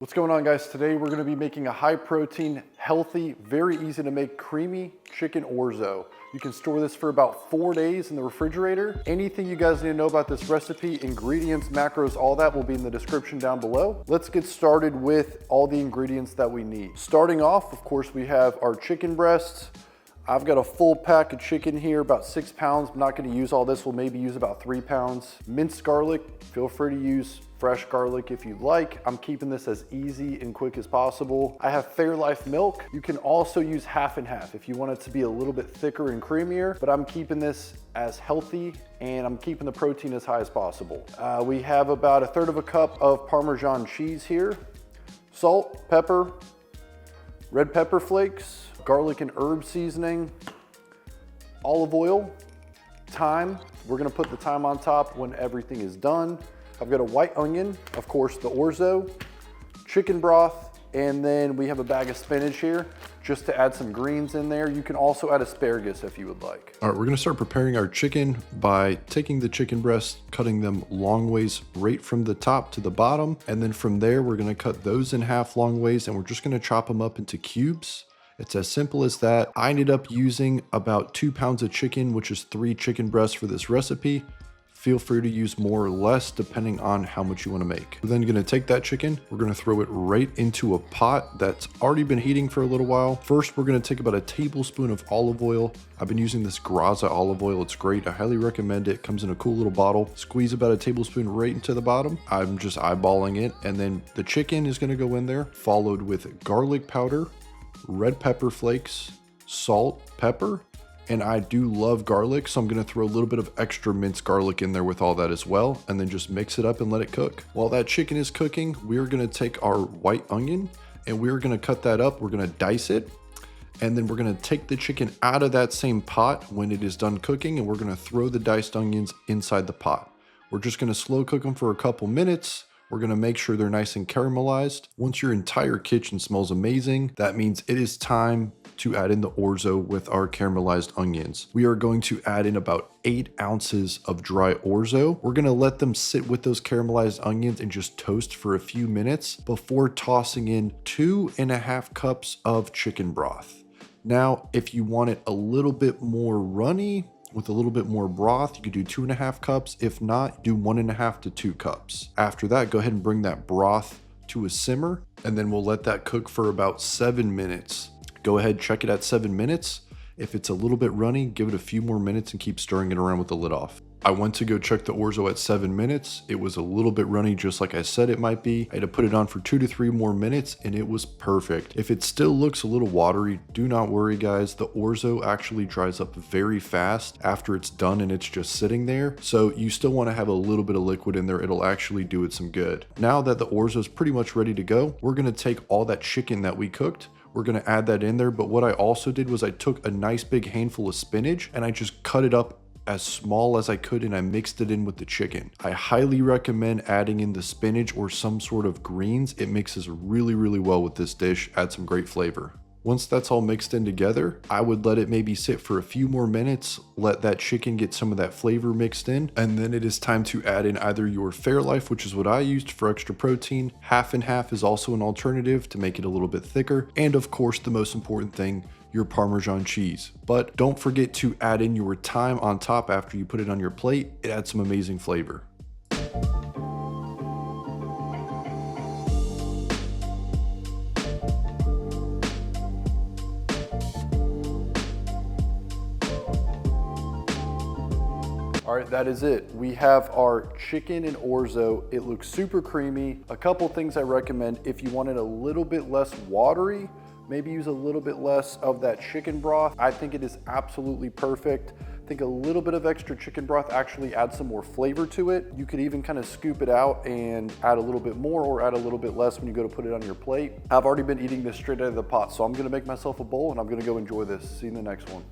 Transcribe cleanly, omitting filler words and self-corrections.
What's going on, guys? Today we're gonna be making a high protein, healthy, very easy to make creamy chicken orzo. You can store this for about 4 days in the refrigerator. Anything you guys need to know about this recipe, ingredients, macros, all that will be in the description down below. Let's get started with all the ingredients that we need. Starting off, of course, we have our chicken breasts. I've got a full pack of chicken here, about 6 pounds. I'm not gonna use all this, we'll maybe use about 3 pounds. Minced garlic, feel free to use fresh garlic if you'd like. I'm keeping this as easy and quick as possible. I have Fairlife Milk. You can also use half and half if you want it to be a little bit thicker and creamier, but I'm keeping this as healthy and I'm keeping the protein as high as possible. We have about 1/3 cup of Parmesan cheese here, salt, pepper, red pepper flakes, garlic and herb seasoning, olive oil, thyme. We're gonna put the thyme on top when everything is done. I've got a white onion, of course, the orzo, chicken broth, and then we have a bag of spinach here just to add some greens in there. You can also add asparagus if you would like. All right, we're gonna start preparing our chicken by taking the chicken breasts, cutting them long ways right from the top to the bottom. And then from there, we're gonna cut those in half long ways and we're just gonna chop them up into cubes. It's as simple as that. I ended up using about 2 pounds of chicken, which is 3 chicken breasts for this recipe. Feel free to use more or less depending on how much you want to make. We're then going to take that chicken, we're going to throw it right into a pot that's already been heating for a little while. First, we're going to take about a tablespoon of olive oil. I've been using this Graza olive oil. It's great. I highly recommend it. It comes in a cool little bottle. Squeeze about a tablespoon right into the bottom. I'm just eyeballing it. And then the chicken is going to go in there, followed with garlic powder, red pepper flakes, salt, pepper. And I do love garlic, so I'm gonna throw a little bit of extra minced garlic in there with all that as well, and then just mix it up and let it cook. While that chicken is cooking, we're gonna take our white onion and we're gonna cut that up. We're gonna dice it, and then we're gonna take the chicken out of that same pot when it is done cooking, and we're gonna throw the diced onions inside the pot. We're just gonna slow cook them for a couple minutes. We're gonna make sure they're nice and caramelized. Once your entire kitchen smells amazing, that means it is time to add in the orzo with our caramelized onions. We are going to add in about 8 ounces of dry orzo. We're gonna let them sit with those caramelized onions and just toast for a few minutes before tossing in 2.5 cups of chicken broth. Now, if you want it a little bit more runny, with a little bit more broth, you could do 2.5 cups. If not, do 1.5 to 2 cups. After that, go ahead and bring that broth to a simmer, and then we'll let that cook for about 7 minutes. Go ahead, check it at 7 minutes. If it's a little bit runny, give it a few more minutes and keep stirring it around with the lid off. I went to go check the orzo at 7 minutes. It was a little bit runny, just like I said it might be. I had to put it on for 2 to 3 more minutes and it was perfect. If it still looks a little watery, do not worry, guys. The orzo actually dries up very fast after it's done and it's just sitting there. So you still want to have a little bit of liquid in there. It'll actually do it some good. Now that the orzo is pretty much ready to go, we're going to take all that chicken that we cooked. We're gonna add that in there, but what I also did was I took a nice big handful of spinach and I just cut it up as small as I could and I mixed it in with the chicken. I highly recommend adding in the spinach or some sort of greens. It mixes really, really well with this dish, adds some great flavor. Once that's all mixed in together, I would let it maybe sit for a few more minutes, let that chicken get some of that flavor mixed in, and then it is time to add in either your Fairlife, which is what I used for extra protein. Half and half is also an alternative to make it a little bit thicker, and of course the most important thing, your Parmesan cheese. But don't forget to add in your thyme on top after you put it on your plate. It adds some amazing flavor. All right, that is it. We have our chicken and orzo. It looks super creamy. A couple things I recommend if you want it a little bit less watery, maybe use a little bit less of that chicken broth. I think it is absolutely perfect. I think a little bit of extra chicken broth actually adds some more flavor to it. You could even kind of scoop it out and add a little bit more or add a little bit less when you go to put it on your plate. I've already been eating this straight out of the pot, so I'm gonna make myself a bowl and I'm gonna go enjoy this. See you in the next one.